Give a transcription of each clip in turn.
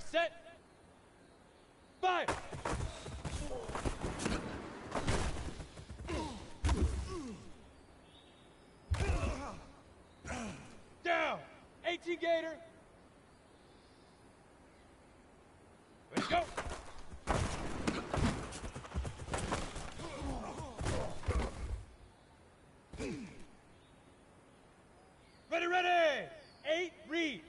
Ready, set, fire! Down! 18 Gator! Ready, go! Ready, ready! 8, read!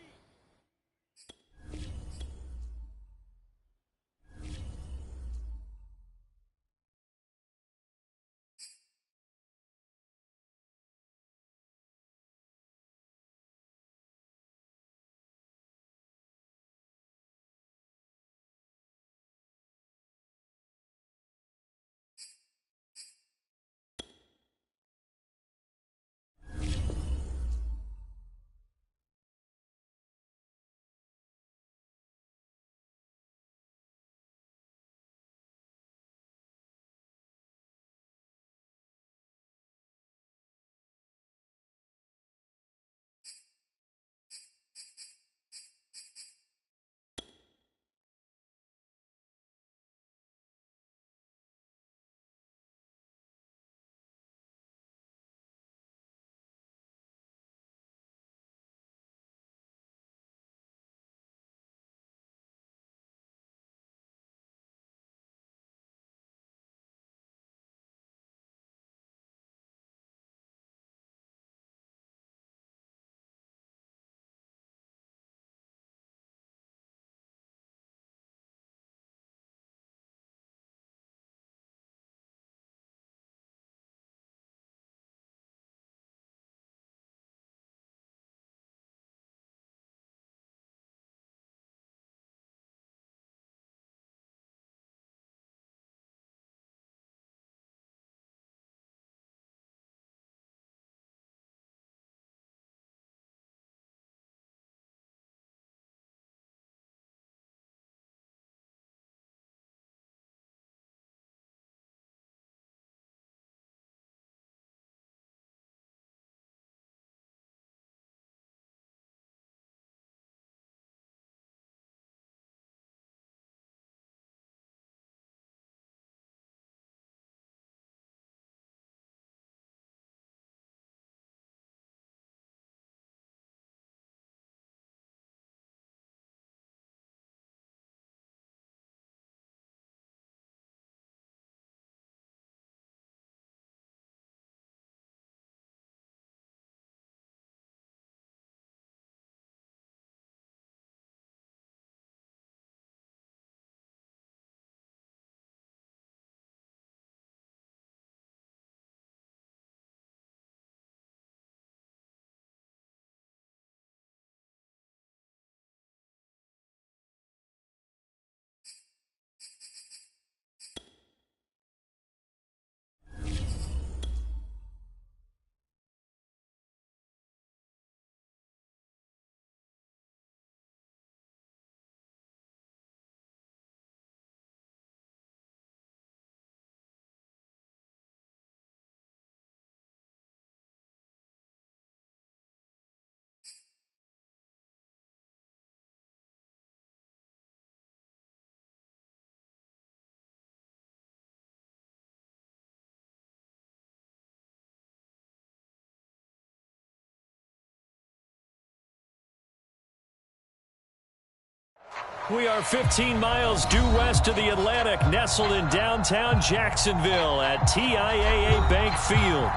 We are 15 miles due west of the Atlantic, nestled in downtown Jacksonville at TIAA Bank Field.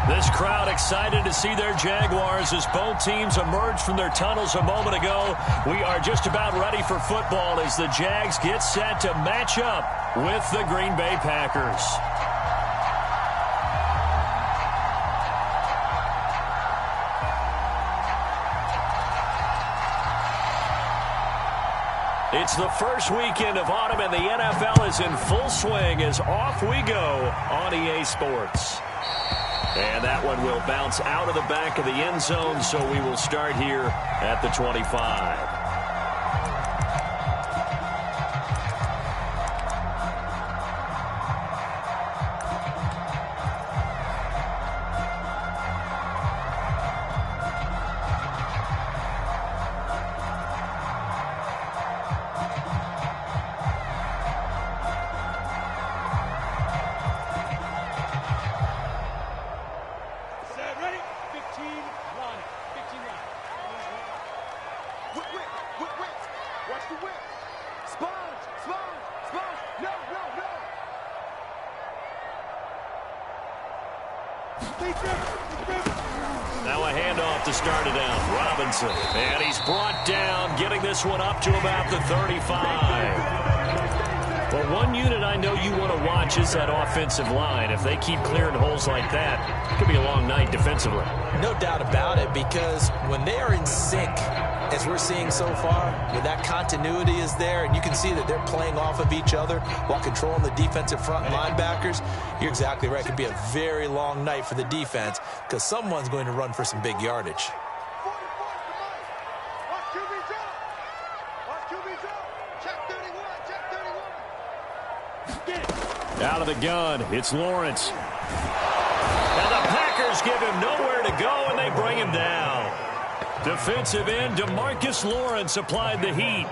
This crowd excited to see their Jaguars as both teams emerged from their tunnels a moment ago. We are just about ready for football as the Jags get set to match up with the Green Bay Packers. It's the first weekend of autumn, and the NFL is in full swing as off we go on EA Sports. And that one will bounce out of the back of the end zone, so we will start here at the 25. Now a handoff to start it out. Robinson. And he's brought down, getting this one up to about the 35. Well, one unit I know you want to watch is that offensive line. If they keep clearing holes like that, it could be a long night defensively. No doubt about it, because when they are in sync, as we're seeing so far, when that continuity is there, and you can see that they're playing off of each other while controlling the defensive front linebackers, you're exactly right. It could be a very long night for the defense because someone's going to run for some big yardage. Out of the gun, it's Lawrence. And the Packers give him nowhere to go, and they bring him down. Defensive end DeMarcus Lawrence applied the heat.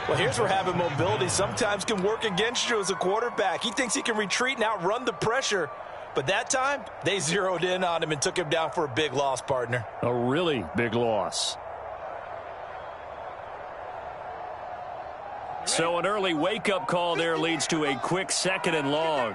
Well, here's where having mobility sometimes can work against you as a quarterback. He thinks he can retreat and outrun the pressure. But that time, they zeroed in on him and took him down for a big loss, partner. A really big loss. So an early wake-up call there leads to a quick 2nd and long.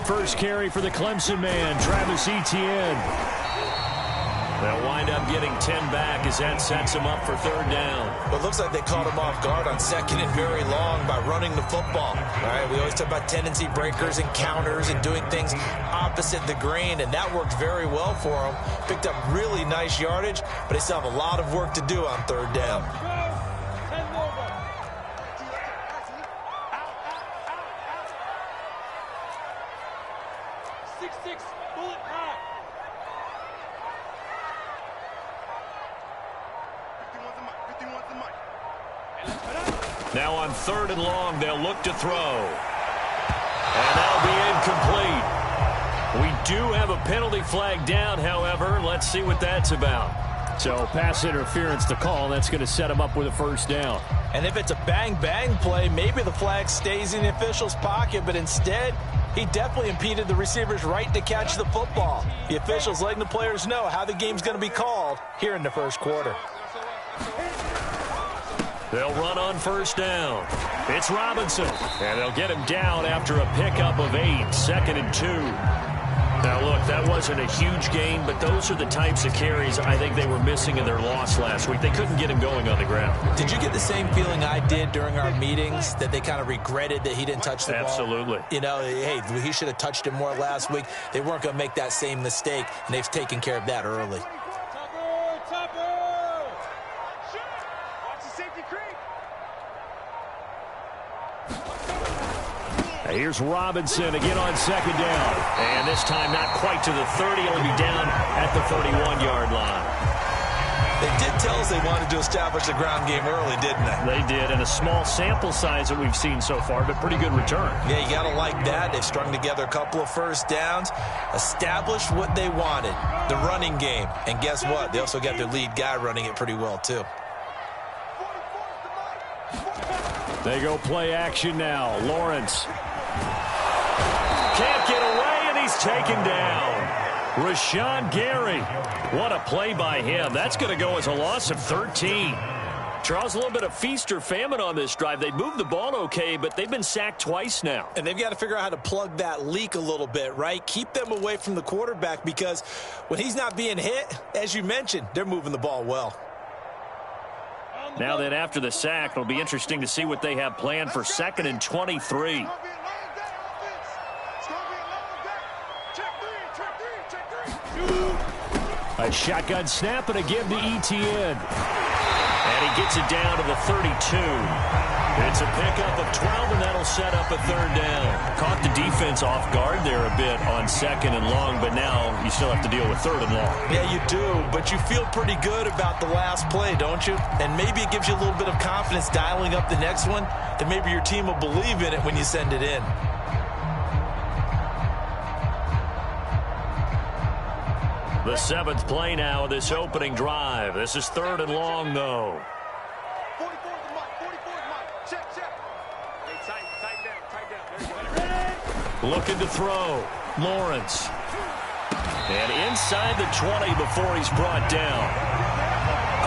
First carry for the Clemson man, Travis Etienne. They'll wind up getting 10 back as that sets him up for 3rd down. Well, it looks like they caught him off guard on 2nd and very long by running the football. All right, we always talk about tendency breakers and counters and doing things opposite the grain, and that worked very well for them. Picked up really nice yardage, but they still have a lot of work to do on 3rd down. Now on 3rd and long, they'll look to throw. And that'll be incomplete. We do have a penalty flag down, however. Let's see what that's about. So pass interference to call. That's going to set him up with a 1st down. And if it's a bang-bang play, maybe the flag stays in the official's pocket, but instead, he definitely impeded the receiver's right to catch the football. The officials letting the players know how the game's going to be called here in the 1st quarter. They'll run on 1st down. It's Robinson, and they'll get him down after a pickup of 8, 2nd and 2. Now, look, that wasn't a huge gain, but those are the types of carries I think they were missing in their loss last week. They couldn't get him going on the ground. Did you get the same feeling I did during our meetings, that they kind of regretted that he didn't touch the ball? Absolutely. You know, hey, he should have touched it more last week. They weren't going to make that same mistake, and they've taken care of that early. Here's Robinson again on 2nd down. And this time not quite to the 30. He'll be down at the 31-yard line. They did tell us they wanted to establish the ground game early, didn't they? They did, and a small sample size that we've seen so far, but pretty good return. Yeah, you got to like that. They've strung together a couple of 1st downs, established what they wanted, the running game. And guess what? They also got their lead guy running it pretty well, too. They go play action now. Lawrence. Can't get away, and he's taken down. Rashawn Gary. What a play by him. That's going to go as a loss of 13. Charles, a little bit of feast or famine on this drive. They moved the ball okay, but they've been sacked twice now. And they've got to figure out how to plug that leak a little bit, right? Keep them away from the quarterback, because when he's not being hit, as you mentioned, they're moving the ball well. Now then, after the sack, it'll be interesting to see what they have planned for 2nd and 23. A shotgun snap and a give to Etienne. And he gets it down to the 32. It's a pickup of 12, and that'll set up a 3rd down. Caught the defense off guard there a bit on 2nd and long, but now you still have to deal with 3rd and long. Yeah, you do, but you feel pretty good about the last play, don't you? And maybe it gives you a little bit of confidence dialing up the next one, that maybe your team will believe in it when you send it in. The 7th play now of this opening drive. This is 3rd and long, though. Looking to throw. Lawrence. And inside the 20 before he's brought down.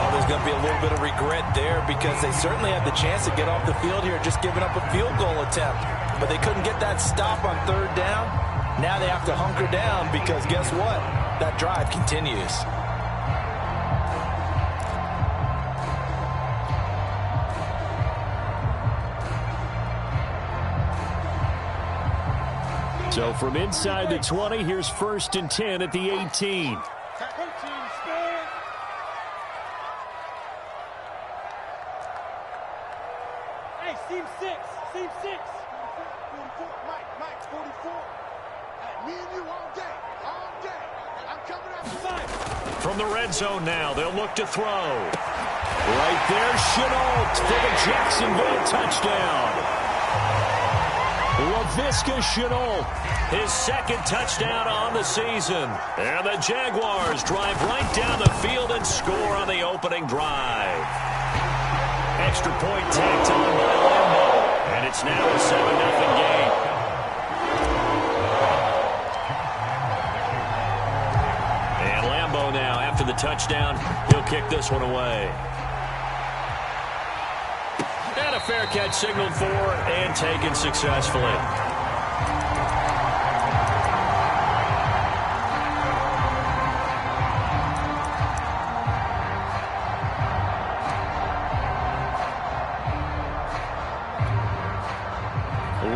Oh, there's going to be a little bit of regret there because they certainly had the chance to get off the field here, just giving up a field goal attempt. But they couldn't get that stop on third down. Now they have to hunker down because guess what? That drive continues. So from inside the 20, here's 1st and 10 at the 18. Hey, seam 6. Seam 6. 44, Mike, 44. Me and you all day. All day. I'm coming up to 5. From the red zone now, they'll look to throw. Right there, Chenault for the Jacksonville touchdown. LaVisca Chenault, his 2nd touchdown on the season. And the Jaguars drive right down the field and score on the opening drive. Extra point tacked on by Lambeau. And it's now a 7-0 game. And Lambeau now, after the touchdown, he'll kick this one away. And a fair catch signaled for and taken successfully.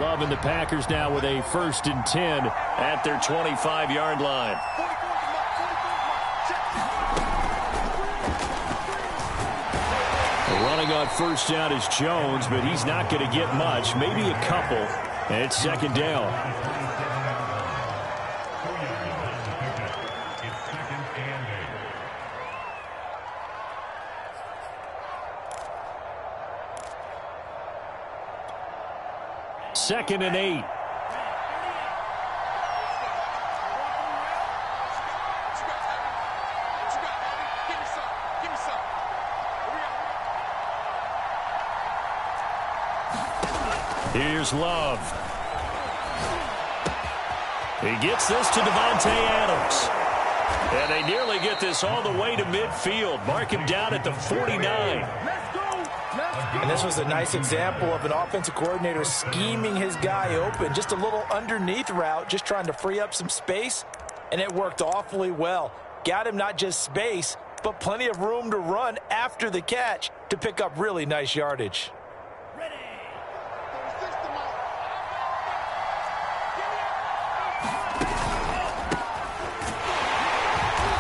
Love and the Packers now with a 1st and 10 at their 25-yard line. Running on 1st down is Jones, but he's not going to get much, maybe a couple. And it's 2nd down. Second and 8. Here's Love. He gets this to Devontae Adams. And they nearly get this all the way to midfield. Mark him down at the 49. And this was a nice example of an offensive coordinator scheming his guy open. Just a little underneath route, just trying to free up some space. And it worked awfully well. Got him not just space, but plenty of room to run after the catch to pick up really nice yardage.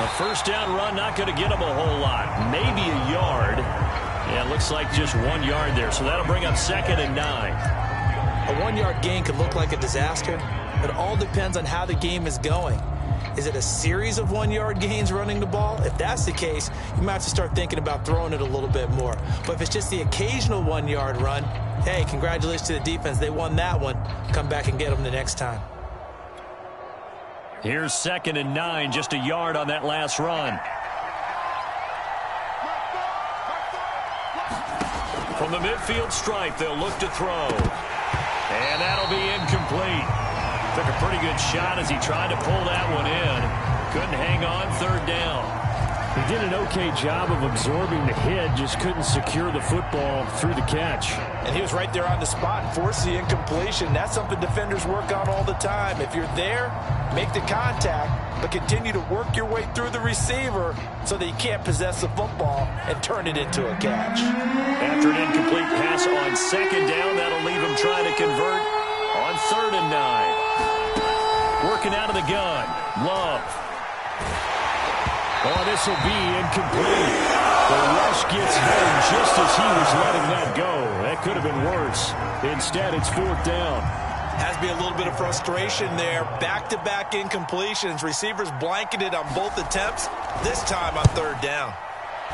A 1st down run, not going to get him a whole lot. Maybe a yard. Yeah, it looks like just 1 yard there. So that'll bring up 2nd and 9. A 1-yard gain could look like a disaster. It all depends on how the game is going. Is it a series of 1-yard gains running the ball? If that's the case, you might have to start thinking about throwing it a little bit more. But if it's just the occasional 1-yard run, hey, congratulations to the defense. They won that one. Come back and get them the next time. Here's 2nd and 9, just a yard on that last run. From the midfield stripe, they'll look to throw. And that'll be incomplete. Took a pretty good shot as he tried to pull that one in. Couldn't hang on 3rd down. He did an okay job of absorbing the hit, just couldn't secure the football through the catch. And he was right there on the spot and forced the incompletion. That's something defenders work on all the time. If you're there, make the contact, but continue to work your way through the receiver so that you can't possess the football and turn it into a catch. After an incomplete pass on 2nd down, that'll leave him trying to convert on 3rd and 9. Working out of the gun, Love. Oh, this will be incomplete. The rush gets home just as he was letting that go. That could have been worse. Instead, it's 4th down. Has to be a little bit of frustration there. Back-to-back incompletions. Receivers blanketed on both attempts, this time on 3rd down.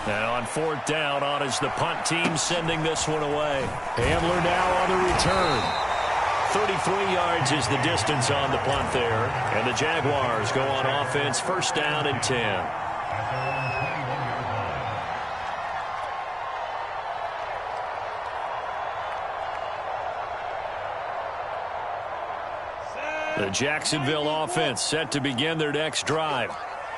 And on 4th down, on is the punt team sending this one away. Hamler now on the return. 33 yards is the distance on the punt there. And the Jaguars go on offense, 1st down and 10. The Jacksonville offense set to begin their next drive.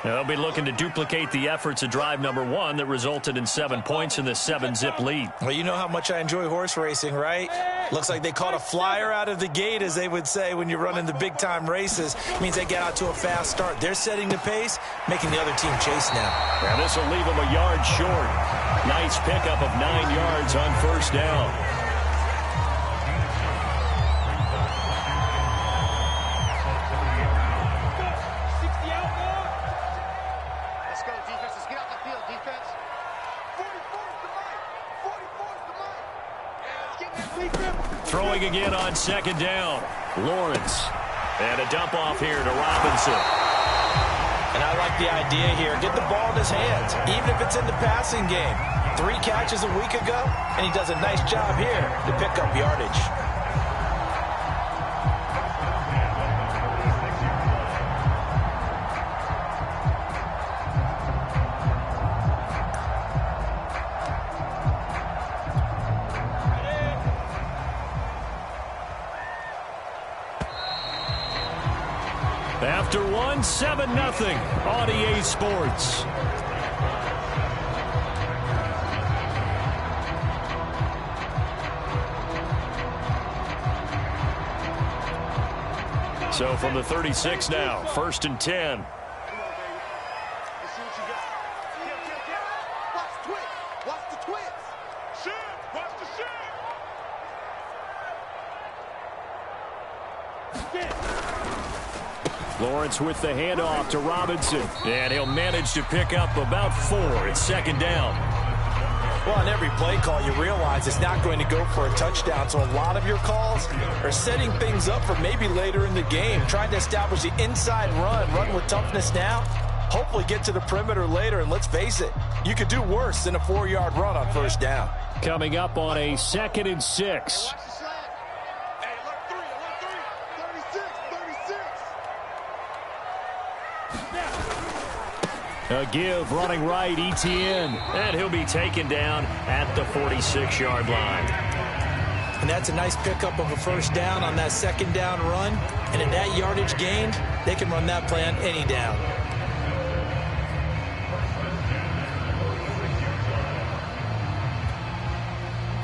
They'll be looking to duplicate the efforts of drive number 1 that resulted in 7 points in the 7-zip lead. Well, you know how much I enjoy horse racing, right? Looks like they caught a flyer out of the gate, as they would say when you're running the big-time races. It means they get out to a fast start. They're setting the pace, making the other team chase now. And this will leave them a yard short. Nice pickup of 9 yards on first down. Throwing again on second down. Lawrence. And a dump off here to Robinson. And I like the idea here. Get the ball in his hands, even if it's in the passing game. 3 catches a week ago, and he does a nice job here to pick up yardage. After 1, 7-0 on EA Sports. So from the 36 now, 1st and 10. Lawrence with the handoff to Robinson. And he'll manage to pick up about 4. It's 2nd down. Well, on every play call, you realize it's not going to go for a touchdown. So a lot of your calls are setting things up for maybe later in the game, trying to establish the inside run with toughness now, hopefully get to the perimeter later. And let's face it, you could do worse than a 4-yard run on first down. Coming up on a 2nd and 6. A give, running right, ETN. And he'll be taken down at the 46-yard line. And that's a nice pickup of a first down on that 2nd down run. And at that yardage gained, they can run that play on any down.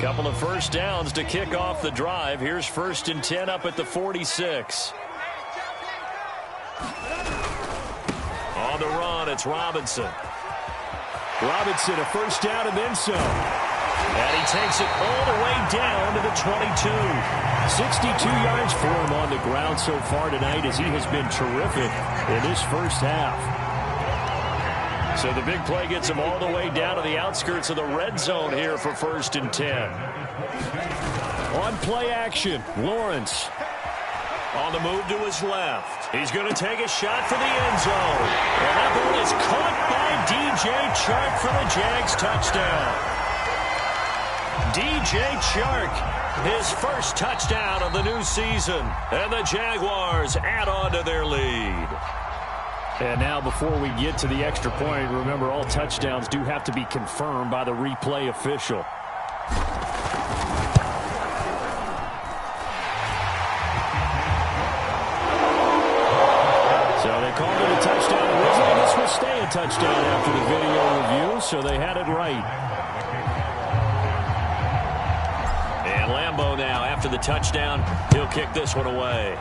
Couple of first downs to kick off the drive. Here's 1st and 10 up at the 46. On the run, it's Robinson. Robinson, a first down and then some. And he takes it all the way down to the 22. 62 yards for him on the ground so far tonight, as he has been terrific in this first half. So the big play gets him all the way down to the outskirts of the red zone here for 1st and 10. On play action, Lawrence. On the move to his left. He's going to take a shot for the end zone. And that ball is caught by DJ Chark for the Jags touchdown. DJ Chark, his first touchdown of the new season. And the Jaguars add on to their lead. And now before we get to the extra point, remember all touchdowns do have to be confirmed by the replay official. Called it a touchdown originally. This will stay a touchdown after the video review, so they had it right. And Lambeau now, after the touchdown, he'll kick this one away.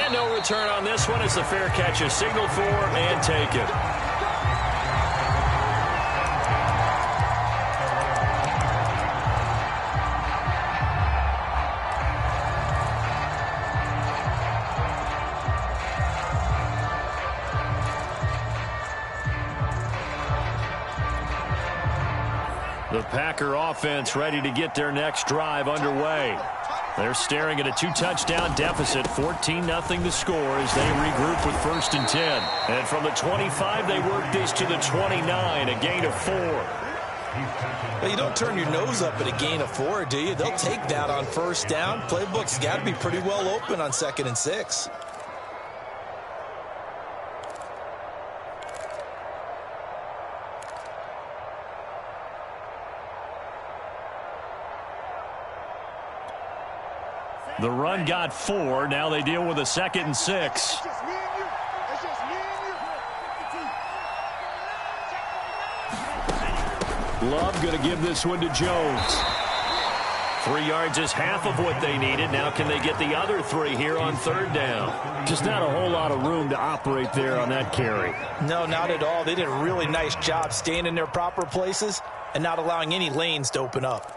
And no return on this one as the fair catch is signaled for and taken. The Packer offense ready to get their next drive underway. They're staring at a 2-touchdown deficit, 14-0 the score as they regroup with 1st and 10. And from the 25, they work this to the 29, a gain of 4. Well, you don't turn your nose up at a gain of 4, do you? They'll take that on first down. Playbook's got to be pretty well open on 2nd and 6. The run got 4. Now they deal with a 2nd and 6. Love going to give this one to Jones. 3 yards is half of what they needed. Now can they get the other 3 here on 3rd down? Just not a whole lot of room to operate there on that carry. No, not at all. They did a really nice job staying in their proper places and not allowing any lanes to open up.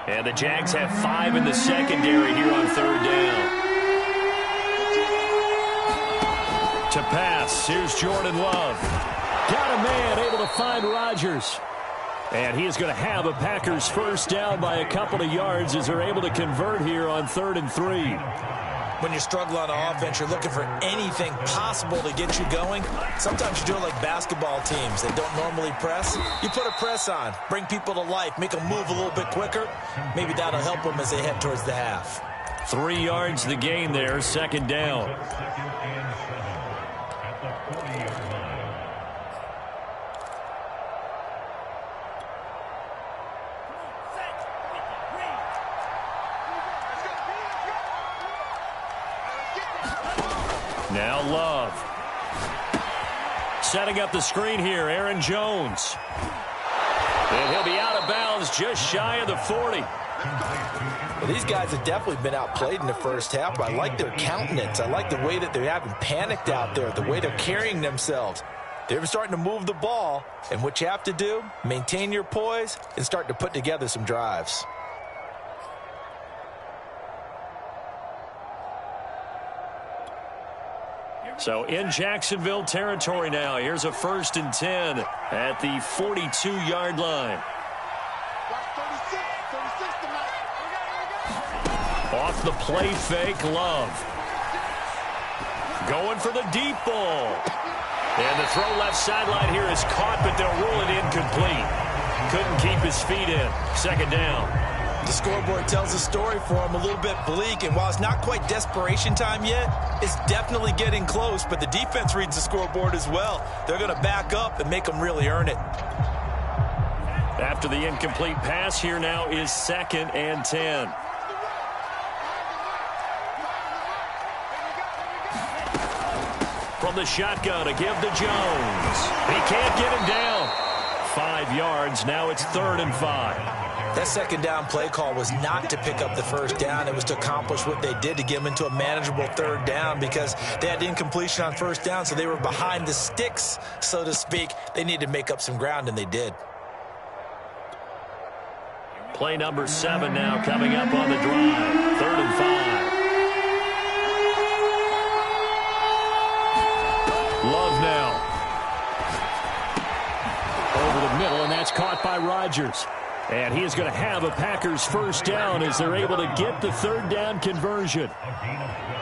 And the Jags have 5 in the secondary here on 3rd down. To pass, here's Jordan Love. Got a man, able to find Rodgers. And he is going to have a Packers first down by a couple of yards as they're able to convert here on 3rd and 3. When you're struggling on offense, you're looking for anything possible to get you going. Sometimes you do it like basketball teams that don't normally press. You put a press on, bring people to life, make them move a little bit quicker. Maybe that'll help them as they head towards the half. 3 yards the gain there, 2nd down. Now Love. Setting up the screen here, Aaron Jones. And he'll be out of bounds just shy of the 40. Well, these guys have definitely been outplayed in the first half, but I like their countenance. I like the way that they haven't panicked out there, the way they're carrying themselves. They're starting to move the ball, and what you have to do, maintain your poise and start to put together some drives. So in Jacksonville territory now. Here's a 1st and 10 at the 42-yard line. Off the play fake, Love. Going for the deep ball. And the throw left sideline here is caught, but they'll rule it incomplete. Couldn't keep his feet in. 2nd down. The scoreboard tells a story for him, a little bit bleak, and while it's not quite desperation time yet, it's definitely getting close, but the defense reads the scoreboard as well. They're going to back up and make them really earn it. After the incomplete pass, here now is 2nd and 10. From the shotgun, a give to Jones. He can't get him down. 5 yards, now it's 3rd and 5. That 2nd down play call was not to pick up the 1st down. It was to accomplish what they did to get them into a manageable 3rd down because they had incompletion on 1st down, so they were behind the sticks, so to speak. They needed to make up some ground, and they did. Play number 7 now coming up on the drive. 3rd and 5. Love now. Over the middle, and that's caught by Rodgers. And he is going to have a Packers first down as they're able to get the 3rd down conversion.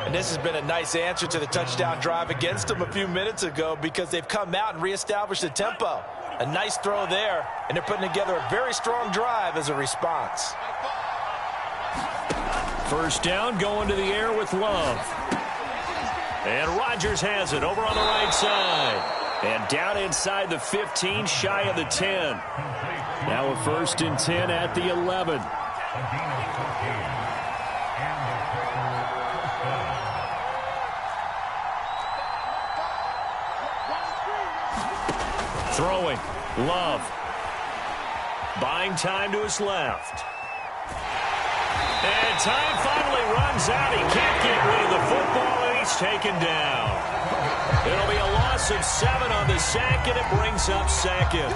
And this has been a nice answer to the touchdown drive against them a few minutes ago because they've come out and reestablished the tempo. A nice throw there, and they're putting together a very strong drive as a response. First down going to the air with Love. And Rodgers has it over on the right side. And down inside the 15, shy of the 10. Now a 1st and 10 at the 11. Throwing, Love. Buying time to his left. And time finally runs out. He can't get rid of the football, and he's taken down. It'll be a loss of 7 on the sack, and it brings up 2nd.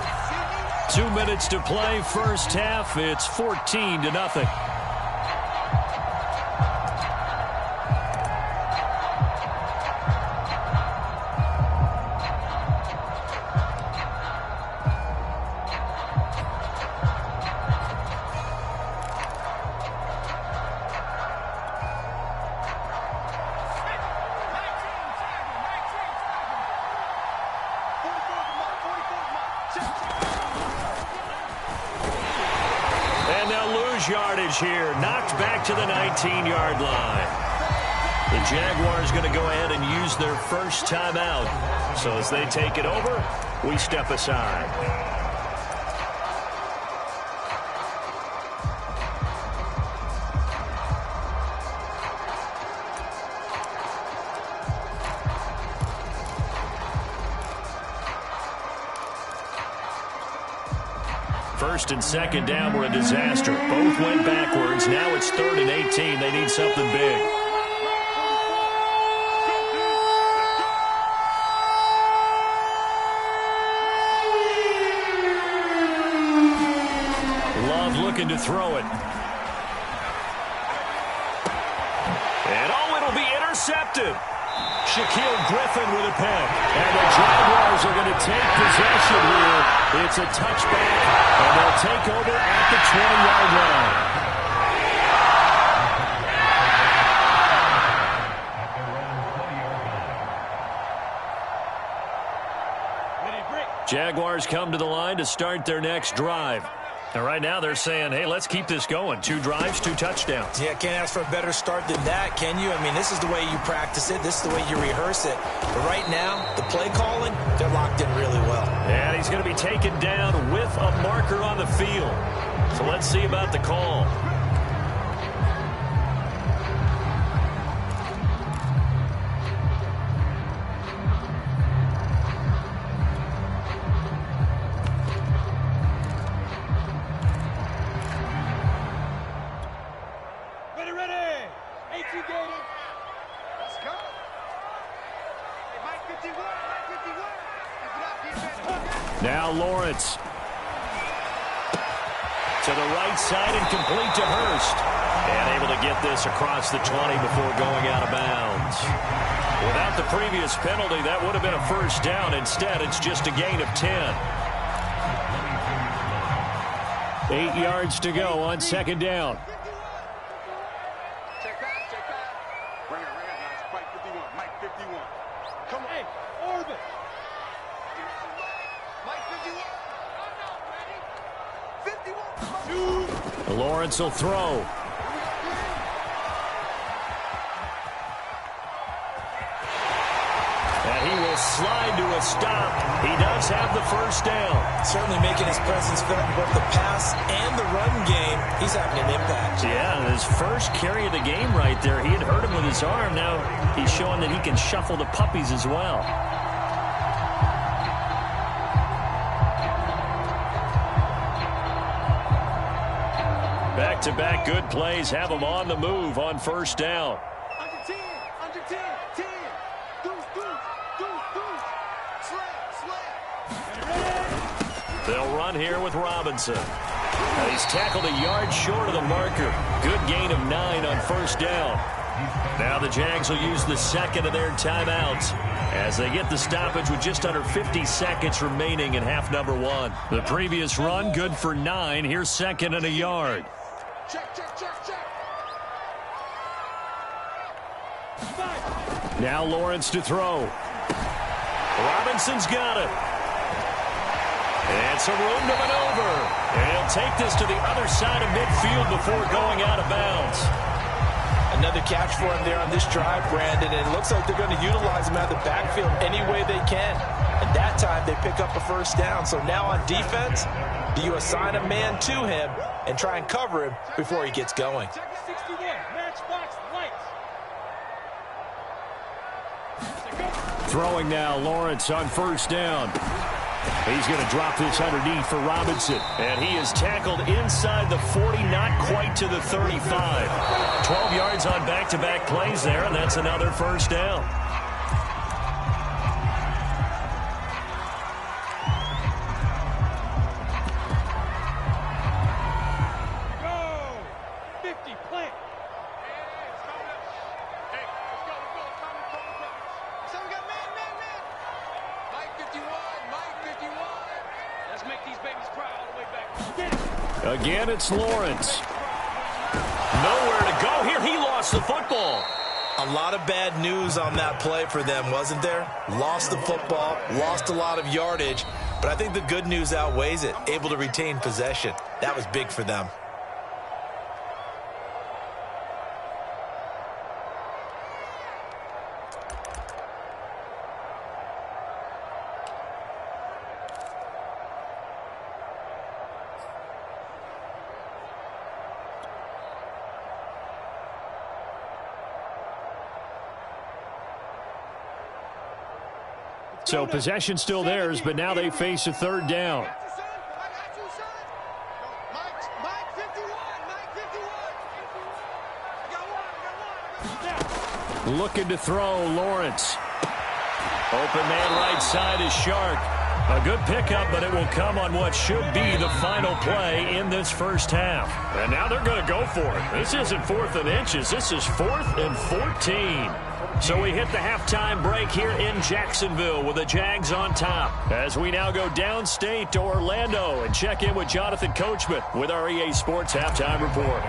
2 minutes to play, first half. It's 14-0. Yardage here, knocked back to the 19-yard line. The Jaguars going to go ahead and use their first timeout. So as they take it over, we step aside. First and second down were a disaster. Both went backwards. Now it's 3rd and 18. They need something big. Love looking to throw it. And it'll be intercepted. Shaquille Griffin with a pick. And the Jaguars are going to take possession here. It's a touchback, and they'll take over at the 20-yard line. Jaguars come to the line to start their next drive. And right now they're saying, hey, let's keep this going. 2 drives, 2 touchdowns. Yeah, can't ask for a better start than that, can you? I mean, this is the way you practice it. This is the way you rehearse it. But right now, the play calling, they're locked in really well. And he's going to be taken down with a marker on the field. So let's see about the call. Now Lawrence. To the right side and complete to Hurst. And able to get this across the 20 before going out of bounds. Without the previous penalty, that would have been a first down. Instead, it's just a gain of 10. 8 yards to go on second down. Check back, check back. Bring it, guys. Mike 51, Mike 51. Come on. Hey, Orbit. Mike 51. I'm not ready. 51. Lawrence will throw. And he will slide to a stop. He does have the first down. Certainly making his presence felt in both the pass and the run game. He's having an impact. Yeah, his first carry of the game right there. He had hurt him with his arm. Now he's showing that he can shuffle the puppies as well. Back-to-back good plays have him on the move on first down. Under 10, 10. They'll run here with Robinson. He's tackled a yard short of the marker. Good gain of 9 on first down. Now the Jags will use the second of their timeouts as they get the stoppage with just under 50 seconds remaining in half number 1. The previous run good for 9. Here's second and a yard. Check. Now Lawrence to throw. Robinson's got it. And some room to maneuver. And he'll take this to the other side of midfield before going out of bounds. Another catch for him there on this drive, Brandon, and it looks like they're going to utilize him out of the backfield any way they can. And that time they pick up a first down. So now on defense, do you assign a man to him and try and cover him before he gets going? 61, matchbox lights. Throwing now, Lawrence on first down. He's going to drop this underneath for Robinson. And he is tackled inside the 40, not quite to the 35. 12 yards on back-to-back plays there, and that's another first down. Go! 50, plant. Hey, let's go. So we got man. Mike 51, Mike 51. Let's make these babies cry all the way back. Again, it's Lawrence. Nowhere to go here. He lost the football. A lot of bad news on that play for them, wasn't there? Lost the football, lost a lot of yardage, but I think the good news outweighs it. Able to retain possession. That was big for them. So possession still theirs, but now they face a third down. Looking to throw, Lawrence. Open man right side is Shark. A good pickup, but it will come on what should be the final play in this first half. And now they're going to go for it. This isn't 4th and inches. This is 4th and 14. So we hit the halftime break here in Jacksonville with the Jags on top. As we now go downstate to Orlando and check in with Jonathan Coachman with our EA Sports Halftime Report.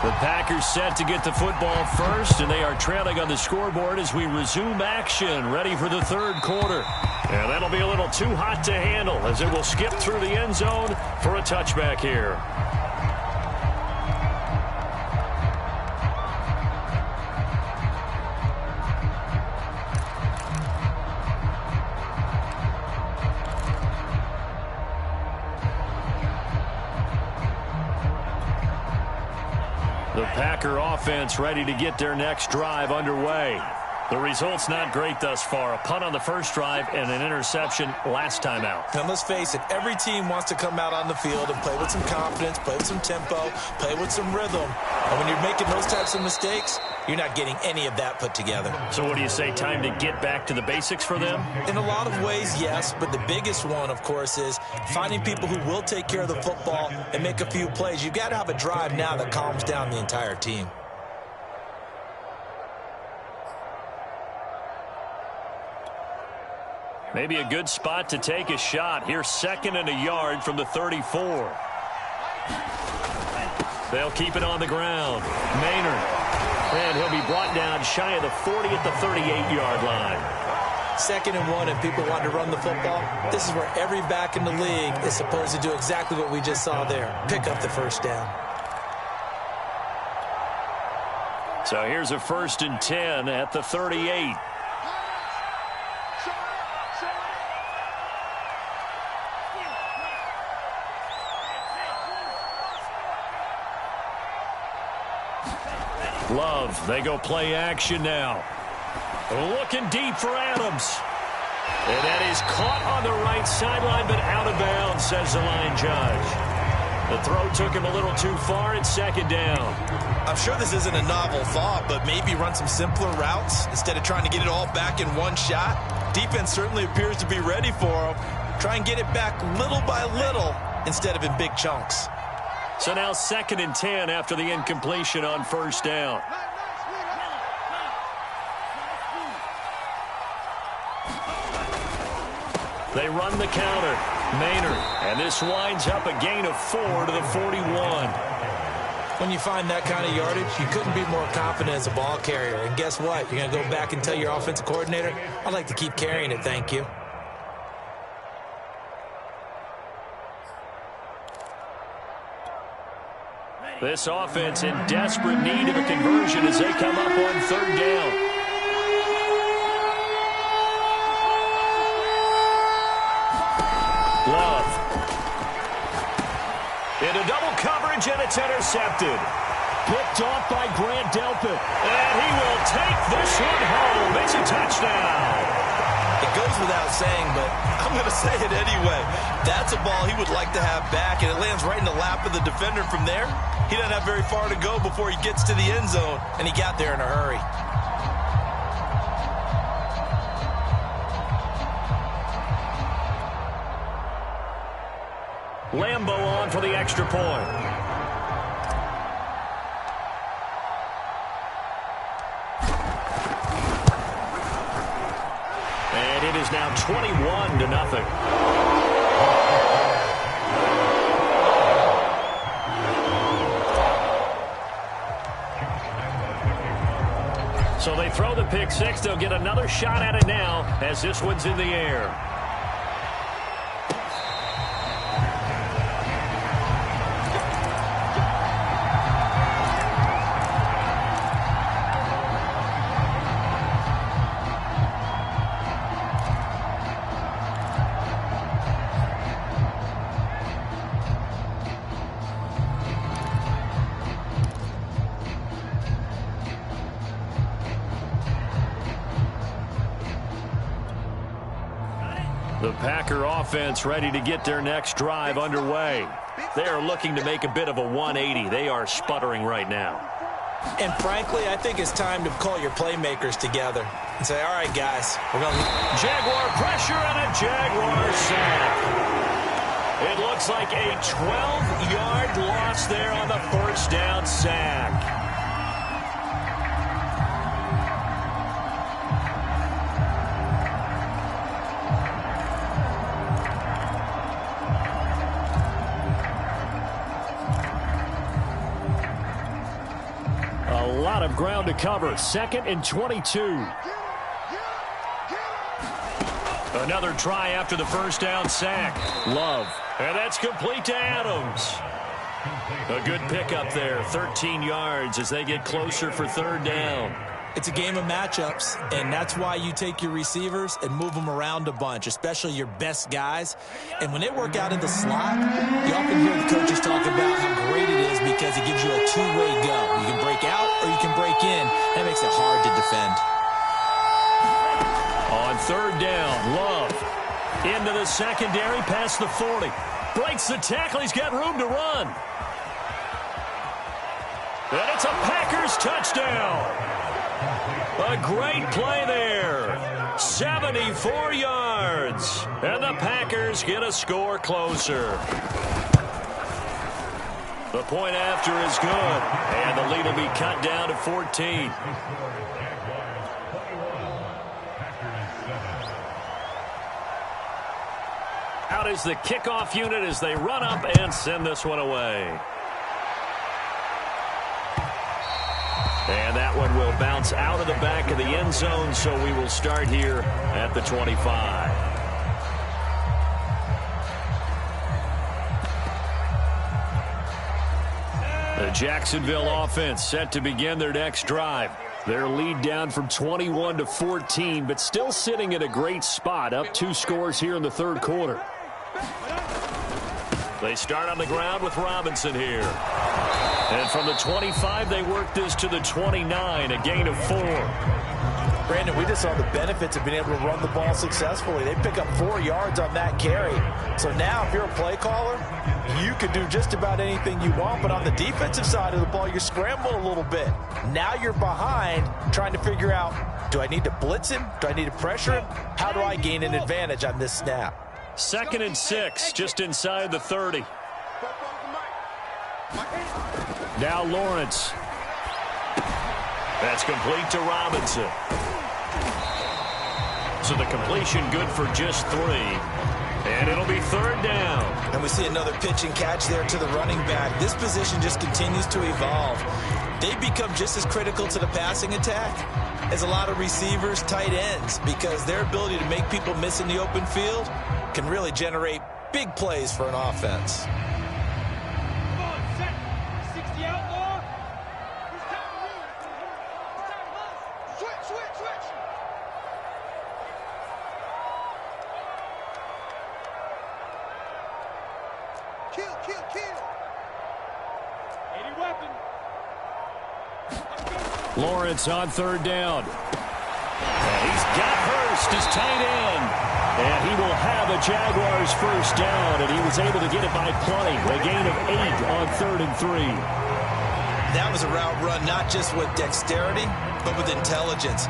The Packers set to get the football first, and they are trailing on the scoreboard as we resume action, ready for the third quarter. And that'll be a little too hot to handle as it will skip through the end zone for a touchback here. The Packer offense ready to get their next drive underway. The result's not great thus far. A punt on the first drive and an interception last time out. And let's face it, every team wants to come out on the field and play with some confidence, play with some tempo, play with some rhythm. And when you're making those types of mistakes, you're not getting any of that put together. So what do you say, time to get back to the basics for them? In a lot of ways, yes, but the biggest one, of course, is finding people who will take care of the football and make a few plays. You've got to have a drive now that calms down the entire team. Maybe a good spot to take a shot. Here's 2nd and a yard from the 34. They'll keep it on the ground. Maynard. And he'll be brought down shy of the 40 at the 38-yard line. 2nd and 1, and people want to run the football. This is where every back in the league is supposed to do exactly what we just saw there. Pick up the first down. So here's a 1st and 10 at the 38. Love, they go play action now. Looking deep for Adams. And that is caught on the right sideline, but out of bounds, says the line judge. The throw took him a little too far. It's 2nd down. I'm sure this isn't a novel thought, but maybe run some simpler routes instead of trying to get it all back in one shot. Defense certainly appears to be ready for him. Try and get it back little by little instead of in big chunks. So now 2nd and 10 after the incompletion on 1st down. They run the counter. Maynard. And this winds up a gain of 4 to the 41. When you find that kind of yardage, you couldn't be more confident as a ball carrier. And guess what? You're going to go back and tell your offensive coordinator, I'd like to keep carrying it, thank you. This offense in desperate need of a conversion as they come up on 3rd down. Love. Into double coverage, and it's intercepted. Picked off by Grant Delpit. And he will take this one home. It's a touchdown. It goes without saying, but I'm going to say it anyway. That's a ball he would like to have back, and it lands right in the lap of the defender from there. He doesn't have very far to go before he gets to the end zone, and he got there in a hurry. Lambo on for the extra point. And it is now 21-0. So they throw the pick six. They'll get another shot at it now as this one's in the air. The Packer offense ready to get their next drive underway. They are looking to make a bit of a 180. They are sputtering right now. And frankly, I think it's time to call your playmakers together and say, all right, guys, we're going to... Jaguar pressure and a Jaguar sack. It looks like a 12-yard loss there on the first down sack. A lot of ground to cover. 2nd and 22. Another try after the first down sack. Love. And that's complete to Adams. A good pickup there. 13 yards as they get closer for 3rd down. It's a game of matchups, and that's why you take your receivers and move them around a bunch, especially your best guys. And when they work out in the slot, you often hear the coaches talk about how great it is because it gives you a two-way go. You can break out or you can break in. That makes it hard to defend. On 3rd down, Love into the secondary past the 40. Breaks the tackle. He's got room to run. And it's a Packers touchdown. A great play there. 74 yards. And the Packers get a score closer. The point after is good. And the lead will be cut down to 14. Out is the kickoff unit as they run up and send this one away. And that one will bounce out of the back of the end zone, so we will start here at the 25. The Jacksonville offense set to begin their next drive. Their lead down from 21 to 14, but still sitting at a great spot, up 2 scores here in the 3rd quarter. They start on the ground with Robinson here. And from the 25, they work this to the 29, a gain of 4. Brandon, we just saw the benefits of being able to run the ball successfully. They pick up 4 yards on that carry. So now if you're a play caller, you can do just about anything you want. But on the defensive side of the ball, you're scrambling a little bit. Now you're behind trying to figure out, do I need to blitz him? Do I need to pressure him? How do I gain an advantage on this snap? 2nd and 6, just inside the 30. Now Lawrence. That's complete to Robinson. So the completion good for just 3. And it'll be 3rd down. And we see another pitch and catch there to the running back. This position just continues to evolve. They become just as critical to the passing attack as a lot of receivers, tight ends, because their ability to make people miss in the open field can really generate big plays for an offense. Lawrence on 3rd down. And he's got Hurst as tight end. And he will have a Jaguars first down, and he was able to get it by plenty. A gain of 8 on 3rd and 3. That was a route run not just with dexterity, but with intelligence.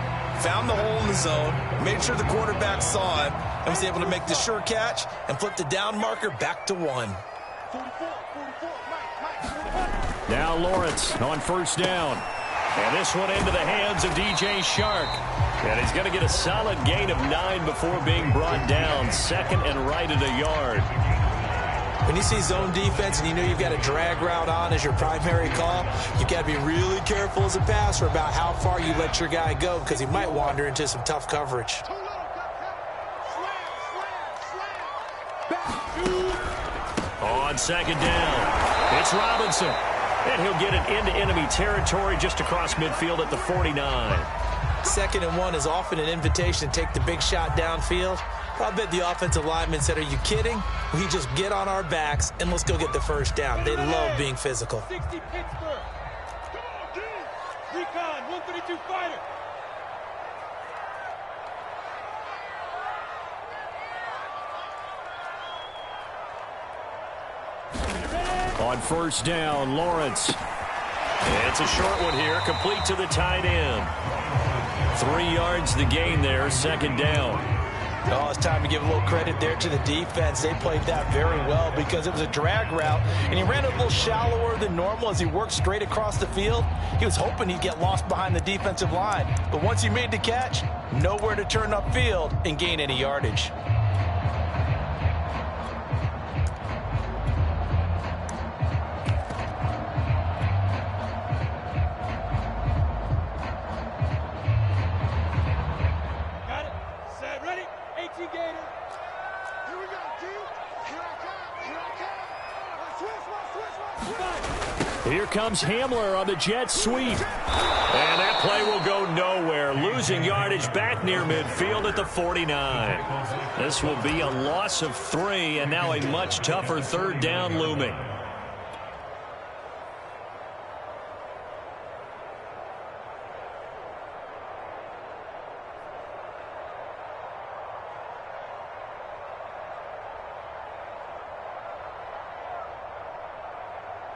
Found the hole in the zone, made sure the quarterback saw him, and was able to make the sure catch and flip the down marker back to 1. Now Lawrence on 1st down. And this one into the hands of DJ Shark. And he's going to get a solid gain of 9 before being brought down. 2nd and right at a yard. When you see zone defense and you know you've got a drag route on as your primary call, you've got to be really careful as a passer about how far you let your guy go because he might wander into some tough coverage. On 2nd down, it's Robinson. And he'll get it into enemy territory just across midfield at the 49. 2nd and 1 is often an invitation to take the big shot downfield. I bet the offensive lineman said, are you kidding? We just get on our backs and let's go get the first down. They love being physical. 60 Pittsburgh. Come on, dude. Recon, 132 fighter. On first down, Lawrence. It's a short one here, complete to the tight end. 3 yards the gain there, second down. Oh, it's time to give a little credit there to the defense. They played that very well because it was a drag route, and he ran a little shallower than normal as he worked straight across the field. He was hoping he'd get lost behind the defensive line, but once he made the catch, nowhere to turn upfield and gain any yardage. Here comes Hamler on the jet sweep. And that play will go nowhere. Losing yardage back near midfield at the 49. This will be a loss of 3, and now a much tougher third down looming.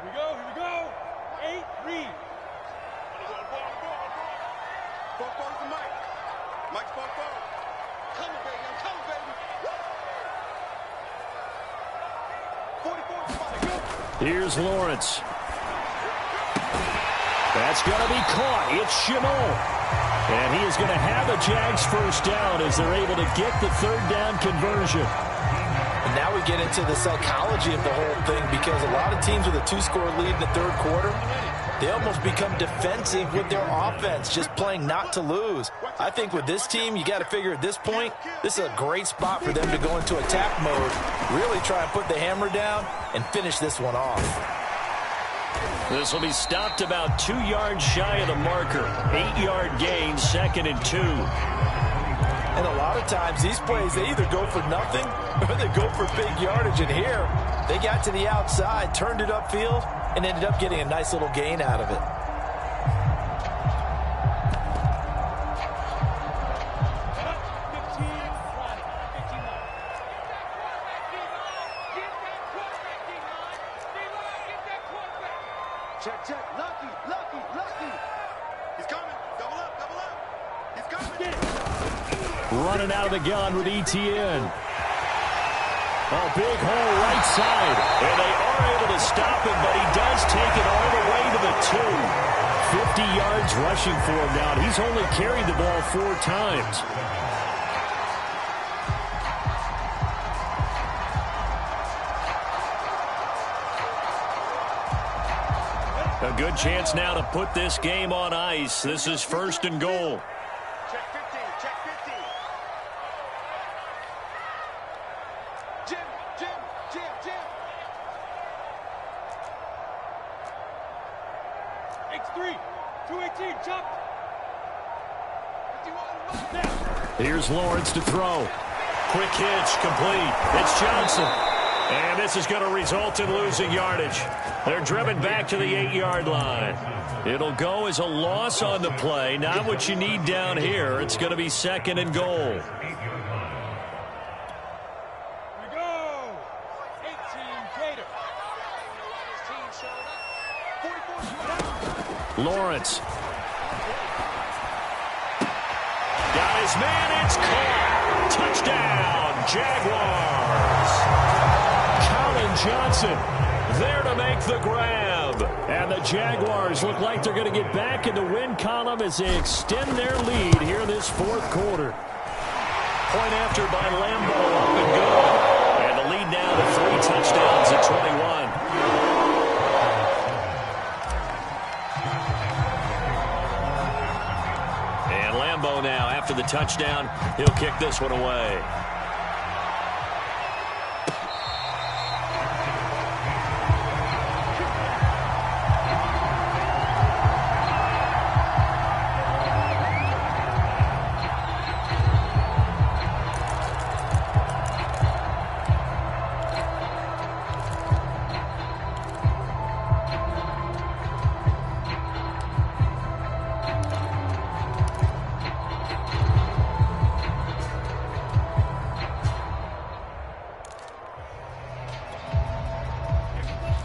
Here we go. 8-3. Forward to Mike. Mike's forward. Coming, baby. I'm coming, baby. 44. Here's Lawrence. That's going to be caught. It's Chenault. And he is going to have a Jags first down as they're able to get the third down conversion. And now we get into the psychology of the whole thing, because a lot of teams with a 2-score lead in the third quarter, they almost become defensive with their offense, just playing not to lose. I think with this team, you got to figure at this point, this is a great spot for them to go into attack mode, really try and put the hammer down and finish this one off. This will be stopped about 2 yards shy of the marker. 8-yard gain, 2nd and 2. And a lot of times, these plays, they either go for nothing or they go for big yardage. And here, they got to the outside, turned it upfield, and ended up getting a nice little gain out of it. Check. Lucky. He's coming. Double up. He's coming. Running out of the gun with ETN. Oh, big hole right side. And they are able to stop him, but he does take it all the way to the 2. 50 yards rushing for him now. He's only carried the ball 4 times. A good chance now to put this game on ice. This is 1st and goal. Check 15. Jim. X3. 218. Jump. 51. Here's Lawrence to throw. Quick hitch, complete. It's Johnson. And this is going to result in losing yardage. They're driven back to the 8-yard line. It'll go as a loss on the play. Not what you need down here. It's going to be 2nd and goal. Here we go. 18 Gator. Lawrence. Got his man. It's caught. Touchdown, Jaguars. Johnson there to make the grab. And the Jaguars look like they're going to get back in the win column as they extend their lead here this 4th quarter. Point after by Lambeau, up and good. And the lead now to 3 touchdowns at 21. And Lambeau now, after the touchdown, he'll kick this one away.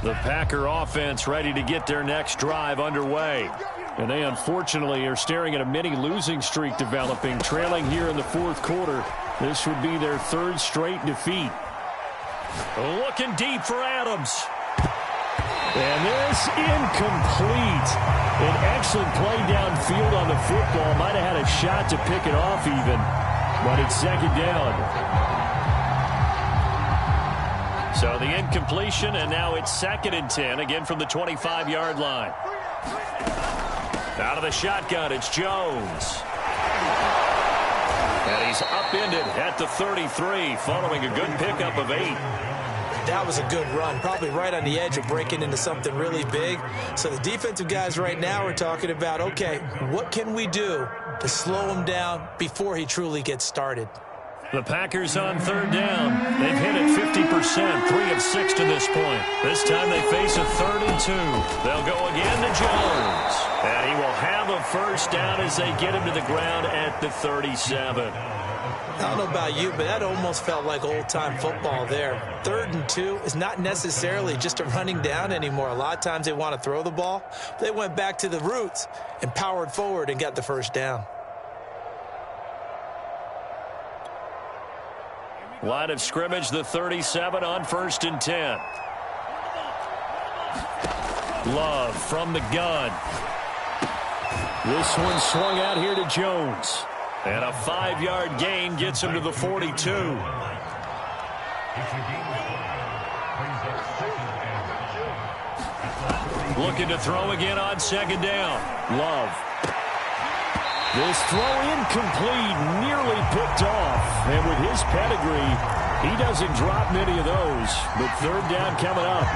The Packer offense ready to get their next drive underway. And they unfortunately are staring at a mini losing streak developing, trailing here in the fourth quarter. This would be their third straight defeat. Looking deep for Adams. And this incomplete. An excellent play downfield on the football. Might have had a shot to pick it off even, but it's second down. So the incompletion, and now it's 2nd and 10, again from the 25-yard line. Out of the shotgun, it's Jones. And he's upended at the 33, following a good pickup of 8. That was a good run, probably right on the edge of breaking into something really big. So the defensive guys right now are talking about, okay, what can we do to slow him down before he truly gets started? The Packers on 3rd down. They've hit it 50%, 3 of 6 to this point. This time they face a 3rd and 2. They'll go again to Jones. And he will have a first down as they get him to the ground at the 37. I don't know about you, but that almost felt like old-time football there. 3rd and 2 is not necessarily just a running down anymore. A lot of times they want to throw the ball. They went back to the roots and powered forward and got the first down. Line of scrimmage, the 37 on 1st and 10. Love from the gun. This one swung out here to Jones. And a 5-yard gain gets him to the 42. Looking to throw again on 2nd down. Love. This throw incomplete, nearly picked off. And with his pedigree, he doesn't drop many of those. But 3rd down coming up.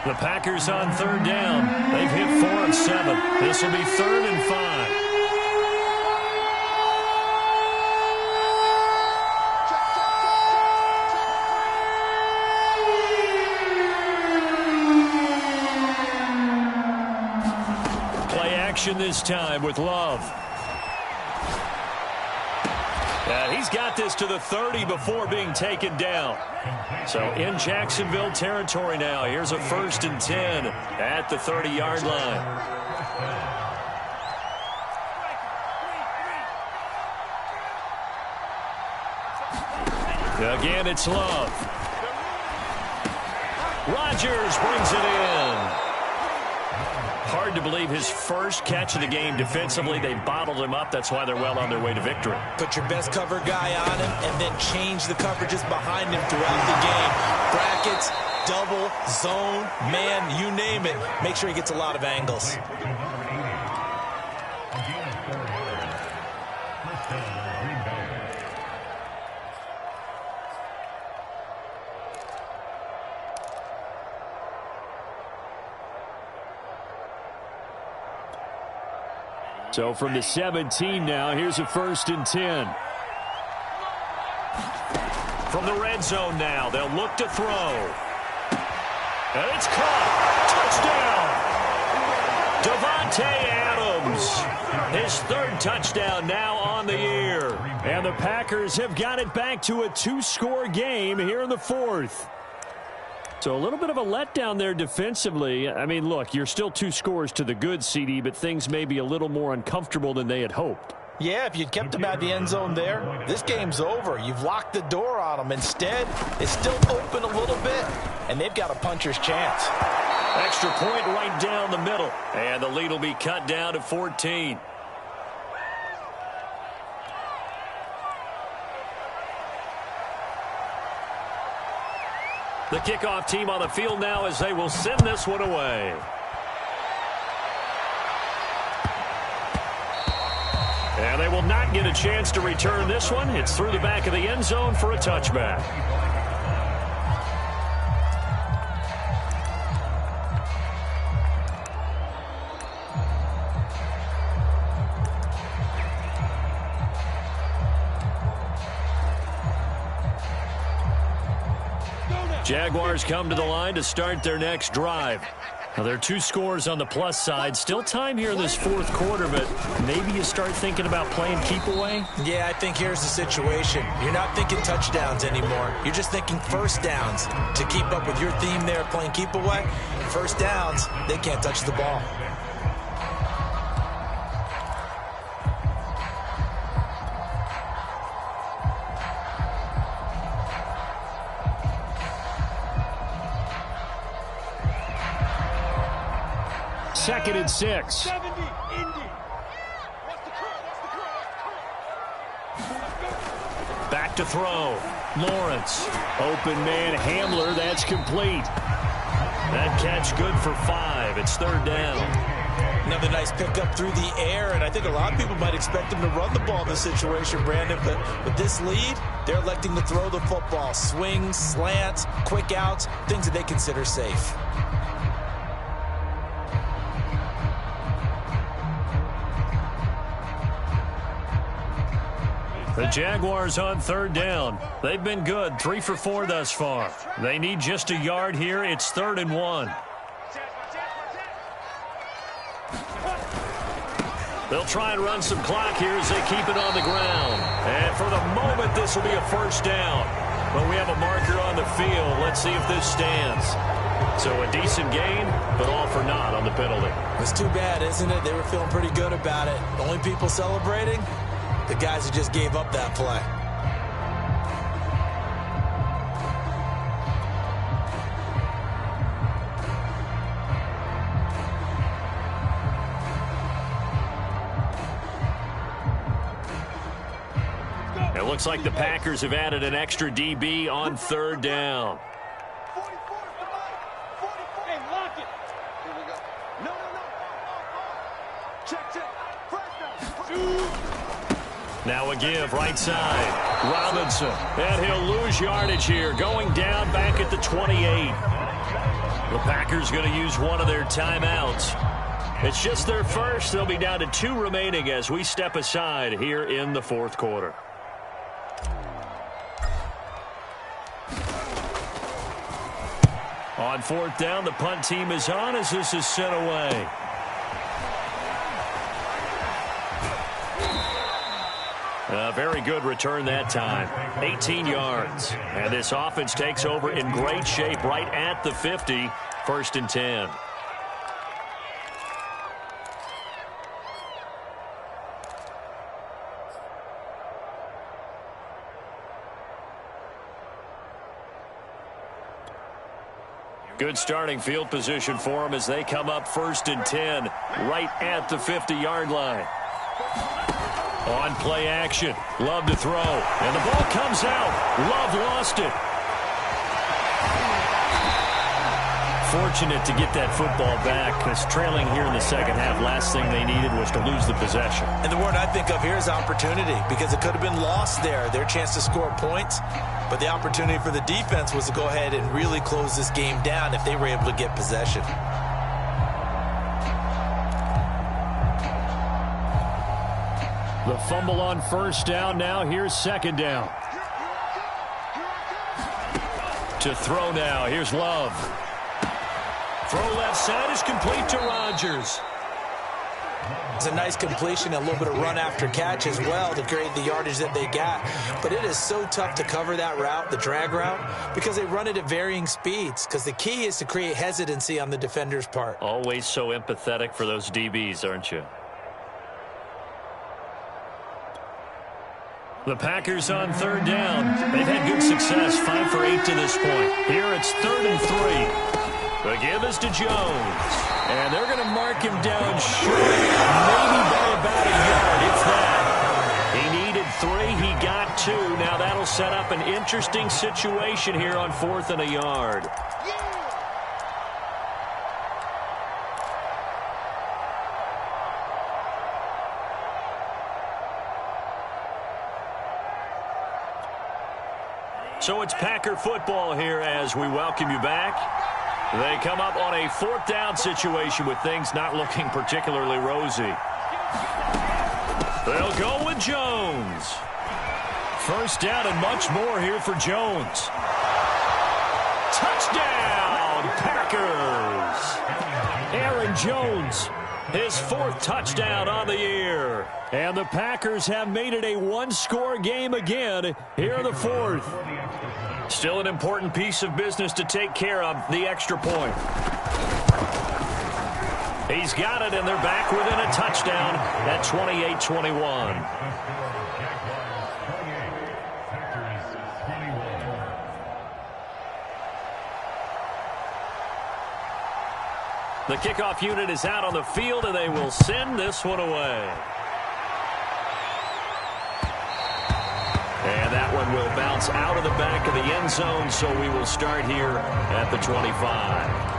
The Packers on 3rd down. They've hit 4 of 7. This will be 3rd and 5. This time with Love. And he's got this to the 30 before being taken down. So in Jacksonville territory now. Here's a 1st and 10 at the 30-yard line. Again, it's Love. Rodgers brings it in. Hard to believe his first catch of the game defensively. They bottled him up. That's why they're well on their way to victory. Put your best cover guy on him and then change the coverages behind him throughout the game. Brackets, double, zone, man, you name it. Make sure he gets a lot of angles. So from the 17 now, here's a 1st and 10. From the red zone now, they'll look to throw. And it's caught. Touchdown. Davante Adams. His 3rd touchdown now on the year. And the Packers have got it back to a 2-score game here in the 4th. So a little bit of a letdown there defensively. I mean, look, you're still 2 scores to the good, CD, but things may be a little more uncomfortable than they had hoped. Yeah, if you'd kept them at the end zone there, this game's over. You've locked the door on them. Instead, it's still open a little bit, and they've got a puncher's chance. Extra point right down the middle, and the lead will be cut down to 14. The kickoff team on the field now as they will send this one away. And they will not get a chance to return this one. It's through the back of the end zone for a touchback. Jaguars come to the line to start their next drive. Now, there are 2 scores on the plus side. Still time here in this fourth quarter, but maybe you start thinking about playing keep away? Yeah, I think here's the situation. You're not thinking touchdowns anymore. You're just thinking first downs. To keep up with your theme there, playing keep away, first downs, they can't touch the ball. Second and 6. 70, Indy. Back to throw. Lawrence. Open man Hamler. That's complete. That catch good for 5. It's third down. Another nice pickup through the air, and I think a lot of people might expect him to run the ball in this situation, Brandon, but with this lead, they're electing to throw the football. Swings, slants, quick outs, things that they consider safe. The Jaguars on third down. They've been good, 3 for 4 thus far. They need just a yard here. It's 3rd and 1. They'll try and run some clock here as they keep it on the ground. And for the moment, this will be a first down. But we have a marker on the field. Let's see if this stands. So a decent gain, but all for naught on the penalty. It's too bad, isn't it? They were feeling pretty good about it. The only people celebrating? The guys who just gave up that play. It looks like the Packers have added an extra DB on third down. 44 is the mic. 44. Hey, lock it. Here we go. No. Check. First down. Now a give, right side. Robinson. And he'll lose yardage here. Going down back at the 28. The Packers going to use one of their timeouts. It's just their first. They'll be down to 2 remaining as we step aside here in the fourth quarter. On fourth down, the punt team is on as this is sent away. A very good return that time. 18 yards. And this offense takes over in great shape right at the 50. 1st and 10. Good starting field position for them as they come up 1st and 10 right at the 50-yard line. On play action. Love to throw. And the ball comes out. Love lost it. Fortunate to get that football back because trailing here in the second half, last thing they needed was to lose the possession. And the word I think of here is opportunity because it could have been lost there. Their chance to score points. But the opportunity for the defense was to go ahead and really close this game down if they were able to get possession. The fumble on first down. Now here's second down. To throw now. Here's Love. Throw left side is complete to Rodgers. It's a nice completion, a little bit of run after catch as well to create the yardage that they got. But it is so tough to cover that route, the drag route, because they run it at varying speeds. Because the key is to create hesitancy on the defender's part. Always so empathetic for those DBs, aren't you? The Packers on third down. They've had good success, 5 for 8 to this point. Here it's 3rd and 3. The give is to Jones. And they're going to mark him down short, maybe by about a yard, if that. He needed 3. He got 2. Now that'll set up an interesting situation here on 4th and a yard. So it's Packer football here as we welcome you back. They come up on a 4th down situation with things not looking particularly rosy. They'll go with Jones. First down and much more here for Jones. Touchdown, Packers. Aaron Jones, his 4th touchdown on the year. And the Packers have made it a one-score game again here in the 4th. Still an important piece of business to take care of, the extra point. He's got it, and they're back within a touchdown at 28-21. The kickoff unit is out on the field, and they will send this one away. And that one will bounce out of the back of the end zone, so we will start here at the 25.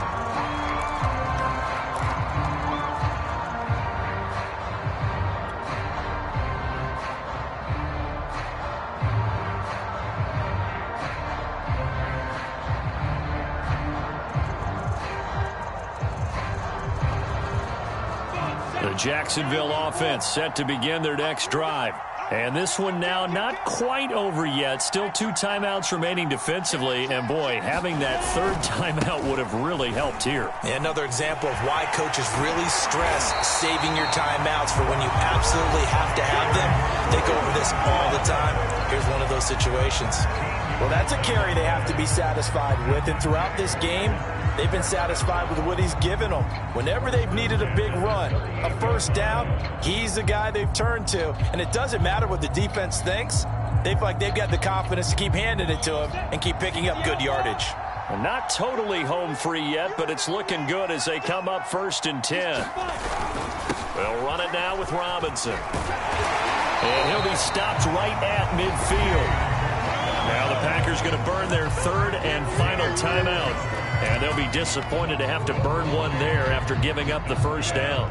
The Jacksonville offense set to begin their next drive. And this one now not quite over yet. Still 2 timeouts remaining defensively. And, boy, having that 3rd timeout would have really helped here. Another example of why coaches really stress saving your timeouts for when you absolutely have to have them. They go over this all the time. Here's one of those situations. Well, that's a carry they have to be satisfied with. And throughout this game, they've been satisfied with what he's given them. Whenever they've needed a big run, a first down, he's the guy they've turned to. And it doesn't matter what the defense thinks. They feel like they've got the confidence to keep handing it to him and keep picking up good yardage. Well, not totally home free yet, but it's looking good as they come up 1st and 10. They'll run it now with Robinson. And he'll be stopped right at midfield. Now the Packers going to burn their 3rd and final timeout. And they'll be disappointed to have to burn one there after giving up the first down.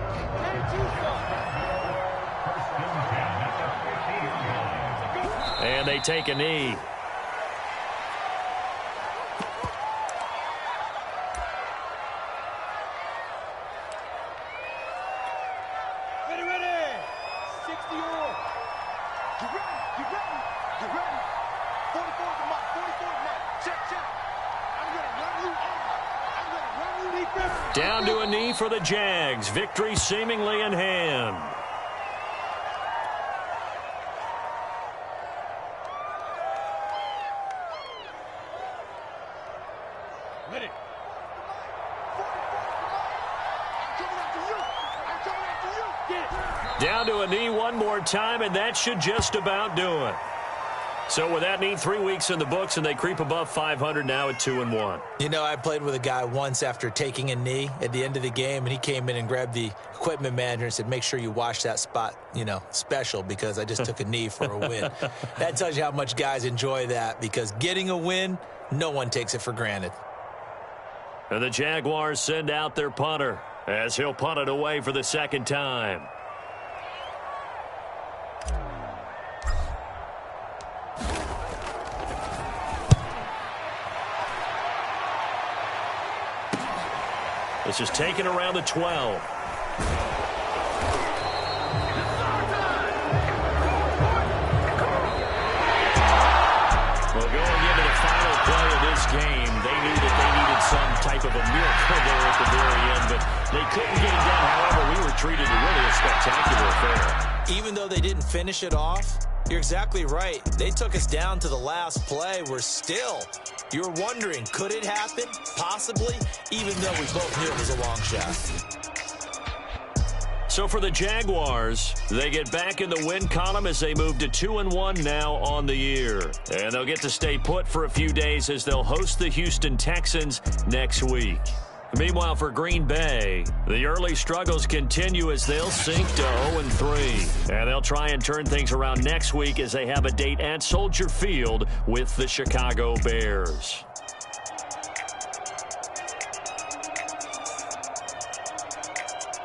And they take a knee. Ready. 60 on. Get ready. 44 the mark. Check. I'm going to run you over. I'm going to run you defense. Down to a knee for the Jags. Victory seemingly in hand. Ready. I'm coming after you. Get it. Down to a knee one more time, and that should just about do it. So with that knee, 3 weeks in the books, and they creep above 500 now at 2-1. You know, I played with a guy once after taking a knee at the end of the game, and he came in and grabbed the equipment manager and said, make sure you wash that spot, special, because I just took a knee for a win. That tells you how much guys enjoy that, because getting a win, no one takes it for granted. And the Jaguars send out their punter as he'll punt it away for the 2nd time. This is taken around the 12. Well, going into the final play of this game, they knew that they needed some type of a miracle there at the very end, but they couldn't get it done. However, we were treated to really a spectacular affair. Even though they didn't finish it off, you're exactly right. They took us down to the last play. You're wondering, could it happen? Possibly, even though we both knew it was a long shot. So for the Jaguars, they get back in the win column as they move to 2-1 now on the year. And they'll get to stay put for a few days as they'll host the Houston Texans next week. Meanwhile, for Green Bay, the early struggles continue as they'll sink to 0-3. And they'll try and turn things around next week as they have a date at Soldier Field with the Chicago Bears.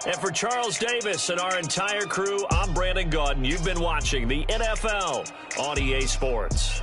And for Charles Davis and our entire crew, I'm Brandon Gaudin. You've been watching the NFL on EA Sports.